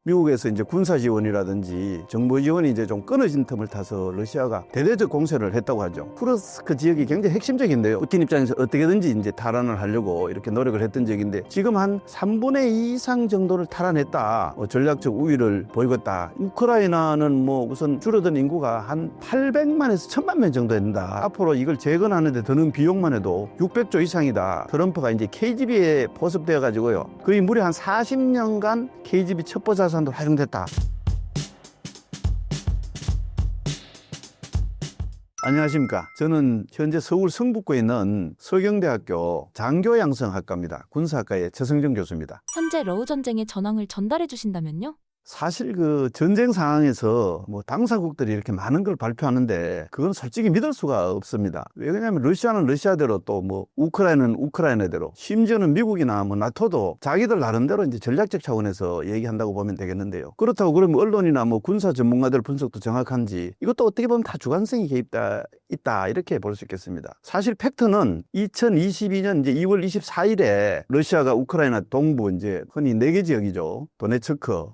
미국에서 이제 군사 지원이라든지 정보 지원이 이제 좀 끊어진 틈을 타서 러시아가 대대적 공세를 했다고 하죠. 쿠르스크 지역이 굉장히 핵심적인데요. 푸틴 입장에서 어떻게든지 이제 탈환을 하려고 이렇게 노력을 했던 지역인데 지금 한 3분의 2 이상 정도를 탈환했다. 전략적 우위를 보이겠다. 우크라이나는 뭐 우선 줄어든 인구가 한 800만에서 1000만 명 정도 된다. 앞으로 이걸 재건하는데 드는 비용만 해도 600조 이상이다. 트럼프가 이제 KGB에 포섭되어 가지고요. 거의 무려 한 40년간 KGB 첩보 자산도 활용됐다. 안녕하십니까. 저는 현재 서울 성북구에 있는 서경대학교 장교양성학과입니다. 군사학과의 최성정 교수입니다. 현재 러우 전쟁의 전황을 전달해 주신다면요? 사실 그 전쟁 상황에서 뭐 당사국들이 이렇게 많은 걸 발표하는데 그건 솔직히 믿을 수가 없습니다. 왜냐하면 러시아는 러시아대로 또 뭐 우크라이나는 우크라이나대로 심지어는 미국이나 뭐 나토도 자기들 나름대로 이제 전략적 차원에서 얘기한다고 보면 되겠는데요. 그렇다고 그러면 언론이나 뭐 군사 전문가들 분석도 정확한지 이것도 어떻게 보면 다 주관성이 있다 이렇게 볼 수 있겠습니다. 사실 팩트는 2022년 이제 2월 24일에 러시아가 우크라이나 동부 이제 흔히 4개 지역이죠. 도네츠크,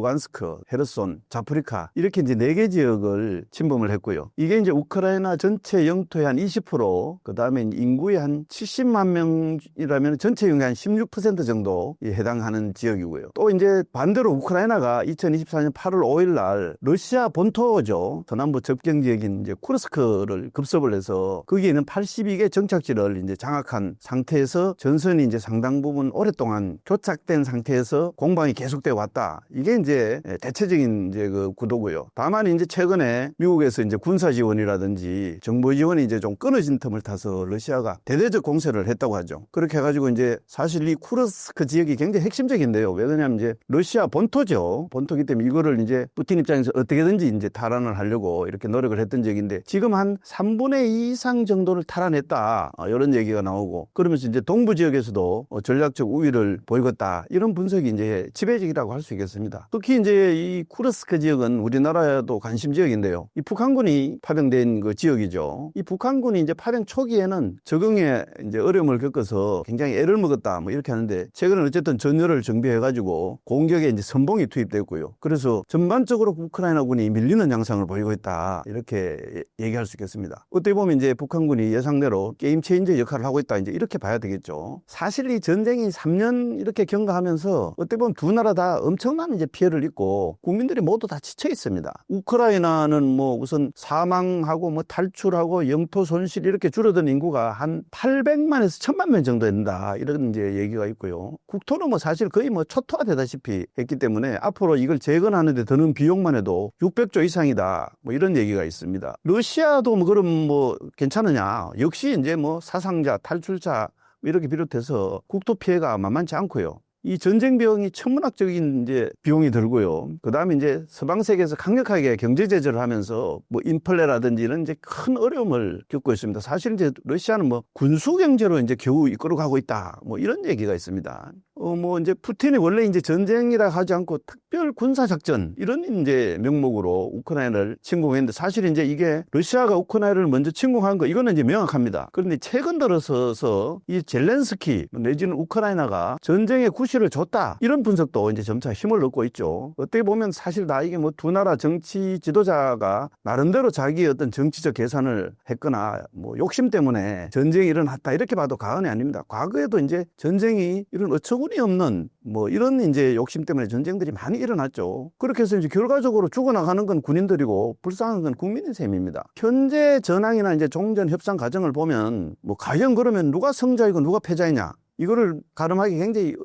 루간스크, 헤르손, 자프리카 이렇게 이제 4개 지역을 침범을 했고요. 이게 이제 우크라이나 전체 영토의 한 20%, 그 다음에 인구의 한 70만 명이라면 전체 인구의 한 16% 정도에 해당하는 지역이고요. 또 이제 반대로 우크라이나가 2024년 8월 5일 날 러시아 본토죠. 서남부 접경 지역인 이제 쿠르스크를 급습을 해서 거기에 있는 82개 정착지를 이제 장악한 상태에서 전선이 이제 상당 부분 오랫동안 교착된 상태에서 공방이 계속되어 왔다. 이게 이제 대체적인 이제 그 구도고요. 다만 이제 최근에 미국에서 이제 군사 지원이라든지 정보 지원이 이제 좀 끊어진 틈을 타서 러시아가 대대적 공세를 했다고 하죠. 그렇게 해가지고 이제 사실 이 쿠르스크 지역이 굉장히 핵심적인데요. 왜 그러냐면 이제 러시아 본토죠. 본토기 때문에 이거를 이제 푸틴 입장에서 어떻게든지 이제 탈환을 하려고 이렇게 노력을 했던 지역인데 지금 한 3분의 2 이상 정도를 탈환했다. 이런 얘기가 나오고 그러면서 이제 동부 지역에서도 전략적 우위를 보이겠다. 이런 분석이 이제 지배적이라고 할 수 있겠습니다. 특히 이제 이 쿠르스크 지역은 우리나라도 관심 지역인데요. 이 북한군이 파병된 그 지역이죠. 이 북한군이 이제 파병 초기에는 적응에 이제 어려움을 겪어서 굉장히 애를 먹었다. 뭐 이렇게 하는데 최근에 어쨌든 전열을 정비해가지고 공격에 이제 선봉이 투입됐고요. 그래서 전반적으로 우크라이나군이 밀리는 양상을 보이고 있다. 이렇게 얘기할 수 있겠습니다. 어떻게 보면 이제 북한군이 예상대로 게임 체인저 역할을 하고 있다. 이제 이렇게 봐야 되겠죠. 사실 이 전쟁이 3년 이렇게 경과하면서 어떻게 보면 두 나라 다 엄청난 이제 피해를 입고 국민들이 모두 다 지쳐 있습니다. 우크라이나는 뭐 우선 사망하고 뭐 탈출하고 영토 손실 이렇게 줄어든 인구가 한 800만에서 1000만 명 정도 된다. 이런 이제 얘기가 있고요. 국토는 뭐 사실 거의 뭐 초토화 되다시피 했기 때문에 앞으로 이걸 재건하는데 드는 비용만 해도 600조 이상이다. 뭐 이런 얘기가 있습니다. 러시아도 뭐 그럼 뭐 괜찮으냐? 역시 이제 뭐 사상자, 탈출자 이렇게 비롯해서 국토 피해가 만만치 않고요. 이 전쟁 비용이 천문학적인 이제 비용이 들고요. 그 다음에 이제 서방 세계에서 강력하게 경제 제재를 하면서 뭐 인플레라든지 이런 이제 큰 어려움을 겪고 있습니다. 사실 이제 러시아는 뭐 군수 경제로 이제 겨우 이끌어가고 있다. 뭐 이런 얘기가 있습니다. 뭐 이제 푸틴이 원래 이제 전쟁이라 하지 않고 특별 군사 작전 이런 이제 명목으로 우크라이나를 침공했는데 사실 이제 이게 러시아가 우크라이나를 먼저 침공한 거 이거는 이제 명확합니다. 그런데 최근 들어서서 이 젤렌스키 내지는 우크라이나가 전쟁의 구실을 줬다 이런 분석도 이제 점차 힘을 얻고 있죠. 어떻게 보면 사실 다 이게 뭐 두 나라 정치 지도자가 나름대로 자기의 어떤 정치적 계산을 했거나 뭐 욕심 때문에 전쟁이 일어났다 이렇게 봐도 과언이 아닙니다. 과거에도 이제 전쟁이 이런 어처구니 없는 뭐 이런 이제 욕심 때문에 전쟁들이 많이 일어났죠. 그렇게 해서 이제 결과적으로 죽어나가는 건 군인들이고 불쌍한 건 국민의 셈입니다. 현재 전황이나 이제 종전 협상 과정을 보면 뭐 과연 그러면 누가 승자이고 누가 패자이냐 이거를 가름하기 굉장히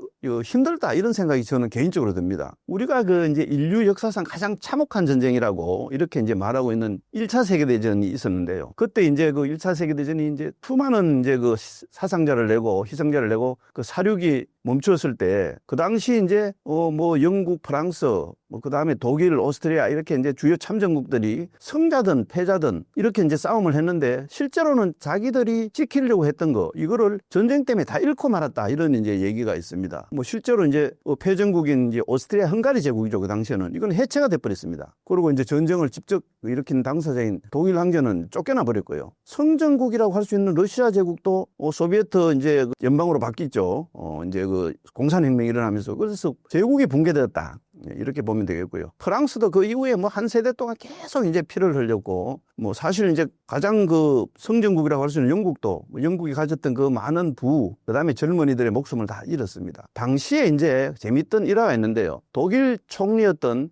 힘들다 이런 생각이 저는 개인적으로 듭니다. 우리가 그 이제 인류 역사상 가장 참혹한 전쟁이라고 이렇게 이제 말하고 있는 1차 세계대전이 있었는데요. 그때 이제 그 1차 세계대전이 이제 수많은 이제 그 사상자를 내고 희생자를 내고 그 사륙이 멈추었을 때 그 당시 이제 뭐 영국, 프랑스 뭐 그다음에 독일, 오스트리아 이렇게 이제 주요 참전국들이 승자든 패자든 이렇게 이제 싸움을 했는데 실제로는 자기들이 지키려고 했던 거 이거를 전쟁 때문에 다 잃고 말았다 이런 이제 얘기가 있습니다. 뭐 실제로 이제 패전국인 이제 오스트리아 헝가리 제국이죠. 그 당시에는 이건 해체가 돼 버렸습니다. 그리고 이제 전쟁을 직접 일으킨 당사자인 독일 황제는 쫓겨나 버렸고요. 성전국이라고 할 수 있는 러시아 제국도 소비에트 이제 연방으로 바뀌었죠. 이제 그 공산혁명이 일어나면서 그래서 제국이 붕괴되었다. 이렇게 보면 되겠고요. 프랑스도 그 이후에 뭐 한 세대 동안 계속 이제 피를 흘렸고, 뭐 사실 이제 가장 그 성전국이라고 할 수 있는 영국도, 영국이 가졌던 그 많은 그다음에 젊은이들의 목숨을 다 잃었습니다. 당시에 이제 재밌던 일화가 있는데요. 독일 총리였던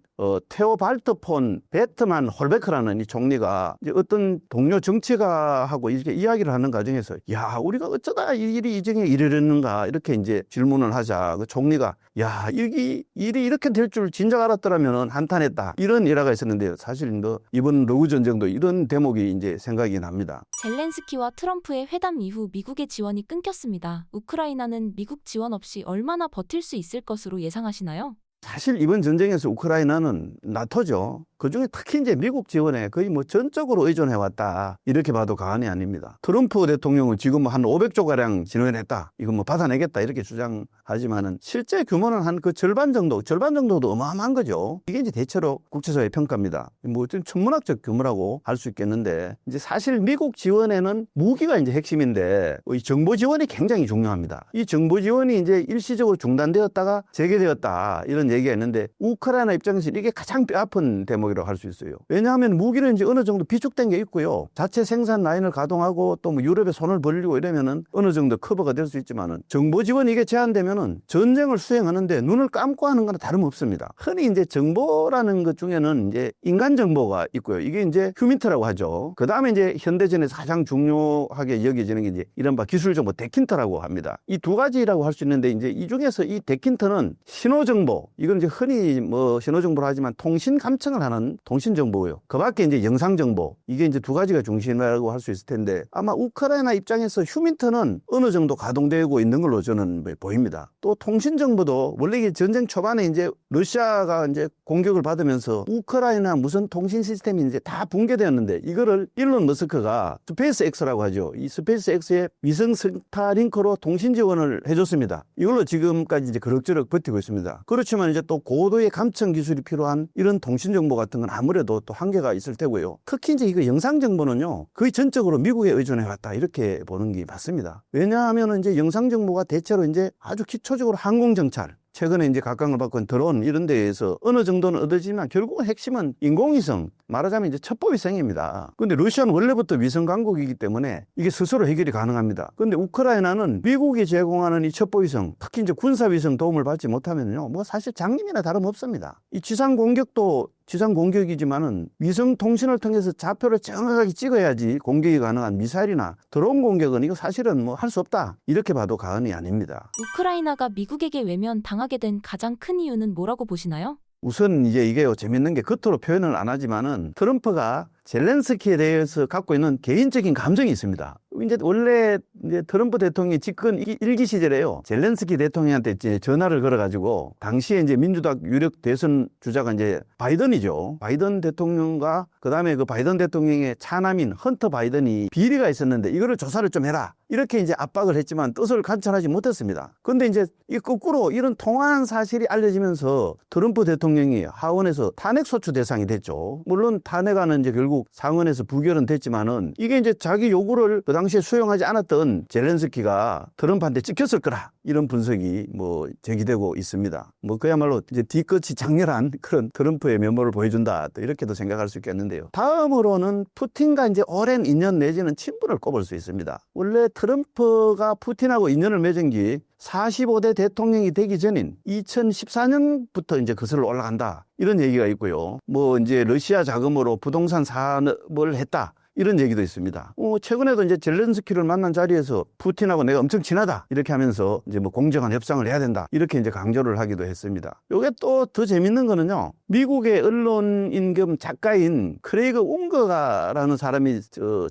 테오발트 폰 베트만 홀베크라는 이 총리가 이제 어떤 동료 정치가하고 이렇게 이야기를 하는 과정에서, 야, 우리가 어쩌다 이 일이 이 정에 이르렀는가 이렇게 이제 질문을 하자 그 총리가, 야, 일이 이렇게 될 줄 진작 알았더라면 한탄했다, 이런 일화가 있었는데요. 사실 뭐 이번 러우 전쟁도 이런 대목이 이제 생각이 납니다. 젤렌스키와 트럼프의 회담 이후 미국의 지원이 끊겼습니다. 우크라이나는 미국 지원 없이 얼마나 버틸 수 있을 것으로 예상하시나요? 사실 이번 전쟁에서 우크라이나는 나토죠. 그중에 특히 이제 미국 지원에 거의 뭐 전적으로 의존해왔다, 이렇게 봐도 과언이 아닙니다. 트럼프 대통령은 지금 뭐 한 500조가량 지원했다, 이거 뭐 받아내겠다, 이렇게 주장하지만은 실제 규모는 한 그 절반 정도도 어마어마한 거죠. 이게 이제 대체로 국제사회 평가입니다. 뭐 좀 천문학적 규모라고 할 수 있겠는데, 이제 사실 미국 지원에는 무기가 이제 핵심인데 이 정보 지원이 굉장히 중요합니다. 이 정보 지원이 이제 일시적으로 중단되었다가 재개되었다, 이런 얘기가 있는데, 우크라이나 입장에서는 이게 가장 뼈아픈 대목이라고 할 수 있어요. 왜냐하면 무기는 이제 어느 정도 비축된 게 있고요. 자체 생산 라인을 가동하고 또 뭐 유럽에 손을 벌리고 이러면은 어느 정도 커버가 될 수 있지만은, 정보 지원 이게 제한되면은 전쟁을 수행하는데 눈을 감고 하는 거나 다름없습니다. 흔히 이제 정보라는 것 중에는 이제 인간 정보가 있고요. 이게 이제 휴민트라고 하죠. 그 다음에 이제 현대전에서 가장 중요하게 여겨지는 게 이제 이른바 기술 정보 데킨터라고 합니다. 이 두 가지라고 할 수 있는데, 이제 이 중에서 이 데킨터는 신호 정보, 이건 이제 흔히 뭐 신호 정보로 하지만 통신 감청을 하는 통신 정보고요. 그 밖에 이제 영상 정보, 이게 이제 두 가지가 중심이라고 할 수 있을 텐데, 아마 우크라이나 입장에서 휴민트는 어느 정도 가동되고 있는 걸로 저는 보입니다. 또 통신 정보도 원래 이게 전쟁 초반에 이제 러시아가 이제 공격을 받으면서 우크라이나 무선 통신 시스템이 이제 다 붕괴되었는데, 이거를 일론 머스크가 스페이스X라고 하죠. 이 스페이스X의 위성 스타링크로 통신 지원을 해줬습니다. 이걸로 지금까지 이제 그럭저럭 버티고 있습니다. 그렇지만 이제 또 고도의 감청 기술이 필요한 이런 통신 정보 같은 건 아무래도 또 한계가 있을 테고요. 특히 이제 이거 영상 정보는요, 거의 전적으로 미국에 의존해 왔다, 이렇게 보는 게 맞습니다. 왜냐하면 이제 영상 정보가 대체로 이제 아주 기초적으로 항공 정찰, 최근에 이제 각광을 받고 있는 드론, 이런 데에서 어느 정도는 얻어지만 결국은 핵심은 인공위성, 말하자면 이제 첩보위성입니다. 근데 러시아는 원래부터 위성 강국이기 때문에 이게 스스로 해결이 가능합니다. 근데 우크라이나는 미국이 제공하는 이 첩보위성, 특히 이제 군사위성 도움을 받지 못하면요, 뭐 사실 장님이나 다름없습니다. 이 지상 공격도 지상 공격이지만은 위성 통신을 통해서 좌표를 정확하게 찍어야지 공격이 가능한 미사일이나 드론 공격은 이거 사실은 뭐 할 수 없다, 이렇게 봐도 과언이 아닙니다. 우크라이나가 미국에게 외면 당하게 된 가장 큰 이유는 뭐라고 보시나요? 우선 이제 이게 재밌는 게, 겉으로 표현을 안 하지만은 트럼프가 젤렌스키에 대해서 갖고 있는 개인적인 감정이 있습니다. 이제 원래 이제 트럼프 대통령이 집권 1기 시절에요, 젤렌스키 대통령한테 이제 전화를 걸어가지고, 당시에 이제 민주당 유력 대선 주자가 이제 바이든이죠. 바이든 대통령과 그 다음에 그 바이든 대통령의 차남인 헌터 바이든이 비리가 있었는데 이거를 조사를 좀 해라, 이렇게 이제 압박을 했지만 뜻을 관철하지 못했습니다. 근데 이제 이 거꾸로 이런 통화한 사실이 알려지면서 트럼프 대통령이 하원에서 탄핵소추 대상이 됐죠. 물론 탄핵안은 이제 결국 상원에서 부결은 됐지만은, 이게 이제 자기 요구를 그 당시에 수용하지 않았던 젤렌스키가 트럼프한테 찍혔을 거라, 이런 분석이 뭐 제기되고 있습니다. 뭐 그야말로 이제 뒤끝이 장렬한 그런 트럼프의 면모를 보여준다, 또 이렇게도 생각할 수 있겠는데요. 다음으로는 푸틴과 이제 오랜 인연 내지는 친분을 꼽을 수 있습니다. 원래 트럼프가 푸틴하고 인연을 맺은 게 45대 대통령이 되기 전인 2014년부터 이제 거슬러 올라간다, 이런 얘기가 있고요. 뭐 이제 러시아 자금으로 부동산 사업을 했다, 이런 얘기도 있습니다. 최근에도 이제 젤렌스키를 만난 자리에서 푸틴하고 내가 엄청 친하다, 이렇게 하면서 이제 뭐 공정한 협상을 해야 된다, 이렇게 이제 강조를 하기도 했습니다. 요게 또 더 재밌는 거는요, 미국의 언론인 겸 작가인 크레이그 웅거라는 사람이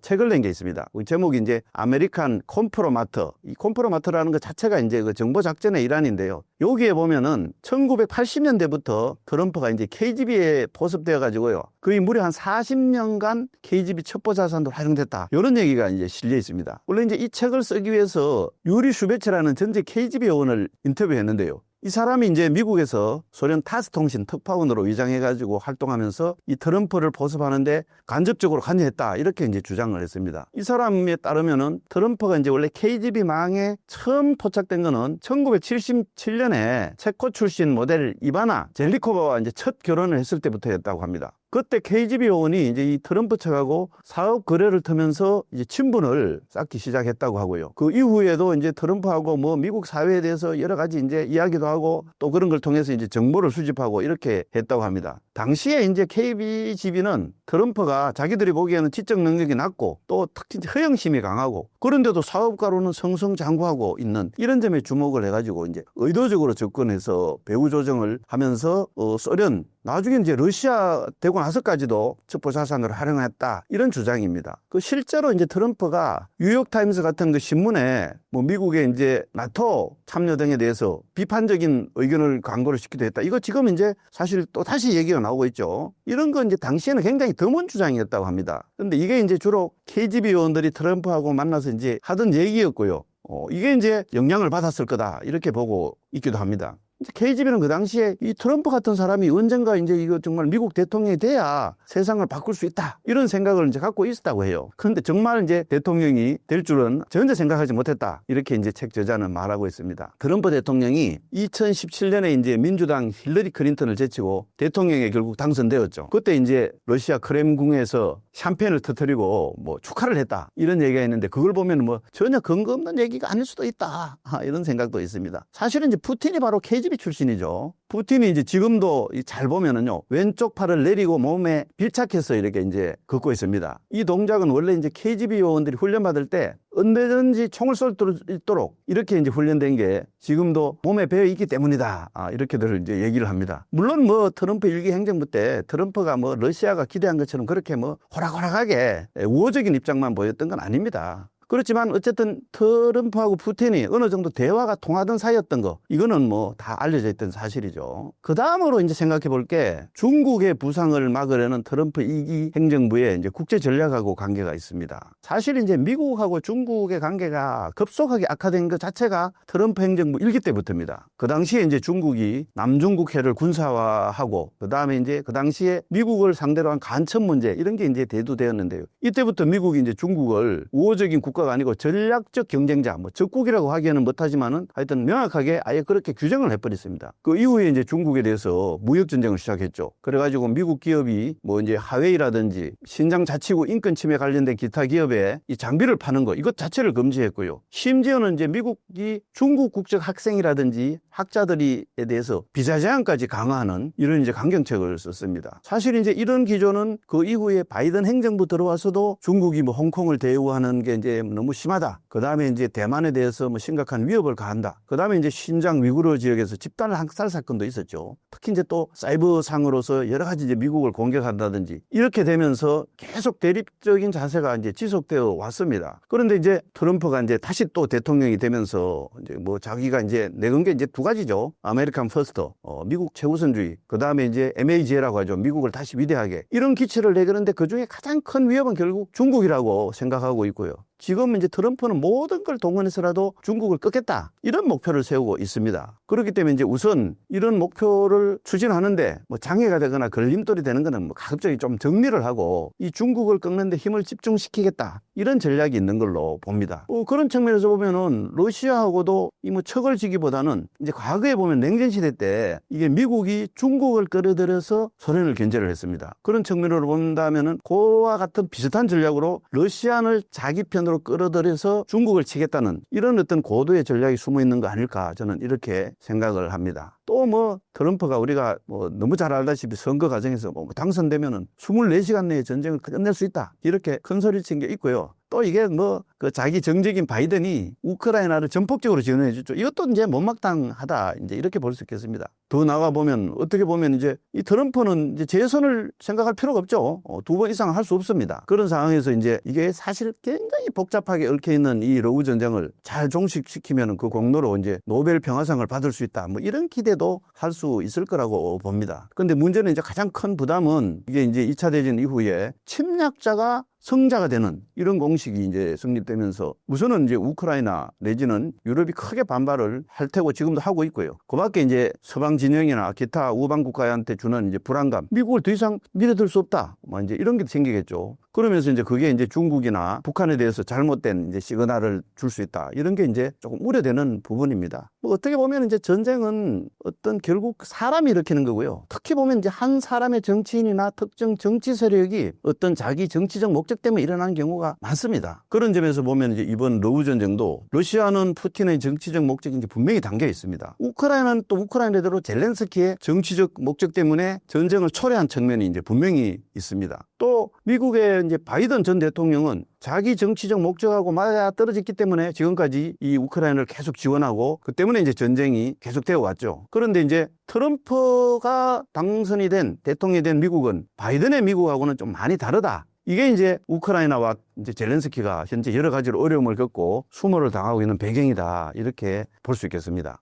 책을 낸 게 있습니다. 제목이 이제 아메리칸 콤프로마터. 이 콤프로마터라는 것 자체가 이제 그 정보 작전의 일환인데요. 여기에 보면은 1980년대부터 트럼프가 이제 KGB에 포섭되어 가지고요, 거의 무려 한 40년간 KGB 첩보 자산도 활용됐다, 이런 얘기가 이제 실려 있습니다. 원래 이제 이 책을 쓰기 위해서 유리 슈베츠라는 전직 KGB 요원을 인터뷰했는데요. 이 사람이 이제 미국에서 소련 타스 통신 특파원으로 위장해가지고 활동하면서 이 트럼프를 포섭하는데 간접적으로 관여했다. 이렇게 이제 주장을 했습니다. 이 사람에 따르면은 트럼프가 이제 원래 KGB 망에 처음 포착된 거는 1977년에 체코 출신 모델 이바나 젤리코바와 이제 첫 결혼을 했을 때부터였다고 합니다. 그때 KGB 요원이 이제 이 트럼프 측하고 사업 거래를 터면서 이제 친분을 쌓기 시작했다고 하고요. 그 이후에도 이제 트럼프하고 뭐 미국 사회에 대해서 여러 가지 이제 이야기도 하고 또 그런 걸 통해서 이제 정보를 수집하고 이렇게 했다고 합니다. 당시에 이제 KGB는 트럼프가 자기들이 보기에는 지적 능력이 낮고 또 특히 허영심이 강하고 그런데도 사업가로는 승승장구하고 있는 이런 점에 주목을 해가지고 이제 의도적으로 접근해서 배후 조정을 하면서 소련 나중에 이제 러시아 되고 나서까지도 첩보 자산으로 활용했다 이런 주장입니다. 그 실제로 이제 트럼프가 뉴욕타임스 같은 그 신문에 뭐 미국의 이제 나토 참여 등에 대해서 비판적인 의견을 광고를 시키기도 했다. 이거 지금 이제 사실 또 다시 얘기가 나오고 있죠. 이런 건 이제 당시에는 굉장히 드문 주장이었다고 합니다. 그런데 이게 이제 주로 KGB 요원들이 트럼프하고 만나서 이제 하던 얘기였고요. 이게 이제 영향을 받았을 거다 이렇게 보고 있기도 합니다. KGB는 그 당시에 이 트럼프 같은 사람이 언젠가 이제 이거 정말 미국 대통령이 돼야 세상을 바꿀 수 있다. 이런 생각을 이제 갖고 있었다고 해요. 그런데 정말 이제 대통령이 될 줄은 전혀 생각하지 못했다. 이렇게 이제 책 저자는 말하고 있습니다. 트럼프 대통령이 2017년에 이제 민주당 힐러리 클린턴을 제치고 대통령에 결국 당선되었죠. 그때 이제 러시아 크렘궁에서 샴페인을 터뜨리고 뭐 축하를 했다. 이런 얘기가 있는데 그걸 보면 뭐 전혀 근거 없는 얘기가 아닐 수도 있다. 이런 생각도 있습니다. 사실은 이제 푸틴이 바로 KGB 출신이죠. 푸틴이 이제 지금도 잘 보면은요, 왼쪽 팔을 내리고 몸에 밀착해서 이렇게 이제 걷고 있습니다. 이 동작은 원래 이제 KGB 요원들이 훈련받을 때 언제든지 총을 쏠 수 있도록 이렇게 이제 훈련된 게 지금도 몸에 배어 있기 때문이다. 이렇게들 이제 얘기를 합니다. 물론 뭐 트럼프 일기 행정부 때 트럼프가 뭐 러시아가 기대한 것처럼 그렇게 뭐 호락호락하게 우호적인 입장만 보였던 건 아닙니다. 그렇지만 어쨌든 트럼프하고 푸틴이 어느 정도 대화가 통하던 사이였던 거 이거는 뭐 다 알려져 있던 사실이죠. 그 다음으로 이제 생각해 볼 게 중국의 부상을 막으려는 트럼프 2기 행정부의 이제 국제 전략하고 관계가 있습니다. 사실 이제 미국하고 중국의 관계가 급속하게 악화된 것 자체가 트럼프 행정부 1기 때부터입니다. 그 당시에 이제 중국이 남중국해를 군사화하고 그 다음에 이제 그 당시에 미국을 상대로 한 간첩 문제 이런 게 이제 대두되었는데요. 이때부터 미국이 이제 중국을 우호적인 국가가 아니고 전략적 경쟁자, 뭐 적국이라고 하기에는 못하지만은 하여튼 명확하게 아예 그렇게 규정을 해버렸습니다. 그 이후에 이제 중국에 대해서 무역 전쟁을 시작했죠. 그래가지고 미국 기업이 뭐 이제 하웨이라든지 신장 자치구 인권 침해 관련된 기타 기업에 이 장비를 파는 거 이것 자체를 금지했고요. 심지어는 이제 미국이 중국 국적 학생이라든지 학자들에 대해서 비자 제한까지 강화하는 이런 이제 강경책을 썼습니다. 사실 이제 이런 기조는 그 이후에 바이든 행정부 들어와서도 중국이 뭐 홍콩을 대우하는 게 이제 너무 심하다. 그 다음에 이제 대만에 대해서 뭐 심각한 위협을 가한다. 그 다음에 이제 신장 위구르 지역에서 집단 학살 사건도 있었죠. 특히 이제 또 사이버상으로서 여러 가지 이제 미국을 공격한다든지 이렇게 되면서 계속 대립적인 자세가 이제 지속되어 왔습니다. 그런데 이제 트럼프가 이제 다시 또 대통령이 되면서 이제 뭐 자기가 이제 내건 게 이제 두 가지죠. 아메리칸 퍼스트, 미국 최우선주의. 그 다음에 이제 MAG라고 하죠. 미국을 다시 위대하게. 이런 기치를 내거는데 그 중에 가장 큰 위협은 결국 중국이라고 생각하고 있고요. 지금 이제 트럼프는 모든 걸 동원해서라도 중국을 끊겠다. 이런 목표를 세우고 있습니다. 그렇기 때문에 이제 우선 이런 목표를 추진하는데 뭐 장애가 되거나 걸림돌이 되는 거는 뭐 가급적이 좀 정리를 하고 이 중국을 끊는데 힘을 집중시키겠다. 이런 전략이 있는 걸로 봅니다. 그런 측면에서 보면은 러시아하고도 이 뭐 척을 지기보다는 이제 과거에 보면 냉전 시대 때 이게 미국이 중국을 끌어들여서 소련을 견제를 했습니다. 그런 측면으로 본다면은 그와 같은 비슷한 전략으로 러시아를 자기 편으로 끌어들여서 중국을 치겠다는 이런 어떤 고도의 전략이 숨어 있는 거 아닐까 저는 이렇게 생각을 합니다. 또 뭐 트럼프가 우리가 뭐 너무 잘 알다시피 선거 과정에서 뭐 당선되면은 24시간 내에 전쟁을 끝낼 수 있다. 이렇게 큰 소리를 친 게 있고요. 또 이게 뭐 그 자기 정적인 바이든이 우크라이나를 전폭적으로 지원해 주죠. 이것도 이제 못마땅하다. 이제 이렇게 볼 수 있겠습니다. 더 나가 보면 어떻게 보면 이제 이 트럼프는 이제 재선을 생각할 필요가 없죠. 2번 이상 할 수 없습니다. 그런 상황에서 이제 이게 사실 굉장히 복잡하게 얽혀 있는 이 러우 전쟁을 잘 종식시키면 그 공로로 이제 노벨 평화상을 받을 수 있다. 뭐 이런 기대도 할 수 있을 거라고 봅니다. 그런데 문제는 이제 가장 큰 부담은 이게 이제 2차 대전 이후에 침략자가 성자가 되는 이런 공식이 이제 시작되면서 우선은 이제 우크라이나 내지는 유럽이 크게 반발을 할 테고 지금도 하고 있고요. 그밖에 이제 서방 진영이나 기타 우방 국가한테 주는 이제 불안감, 미국을 더 이상 밀어들 수 없다, 뭐 이제 이런 게 생기겠죠. 그러면서 이제 그게 이제 중국이나 북한에 대해서 잘못된 이제 시그널을 줄 수 있다, 이런 게 이제 조금 우려되는 부분입니다. 뭐 어떻게 보면 이제 전쟁은 어떤 결국 사람이 일으키는 거고요. 특히 보면 이제 한 사람의 정치인이나 특정 정치 세력이 어떤 자기 정치적 목적 때문에 일어나는 경우가 많습니다. 그런 점에서 보면 이제 이번 러우 전쟁도 러시아는 푸틴의 정치적 목적이 이제 분명히 담겨 있습니다. 우크라이나는 또 우크라이나대로 젤렌스키의 정치적 목적 때문에 전쟁을 초래한 측면이 이제 분명히 있습니다. 또 미국의 이제 바이든 전 대통령은 자기 정치적 목적하고 맞아 떨어졌기 때문에 지금까지 이 우크라이나를 계속 지원하고 그 때문에 이제 전쟁이 계속되어 왔죠. 그런데 이제 트럼프가 당선이 된 대통령이 된 미국은 바이든의 미국하고는 좀 많이 다르다. 이게 이제 우크라이나와 이제 젤렌스키가 현재 여러 가지로 어려움을 겪고 수모를 당하고 있는 배경이다, 이렇게 볼 수 있겠습니다.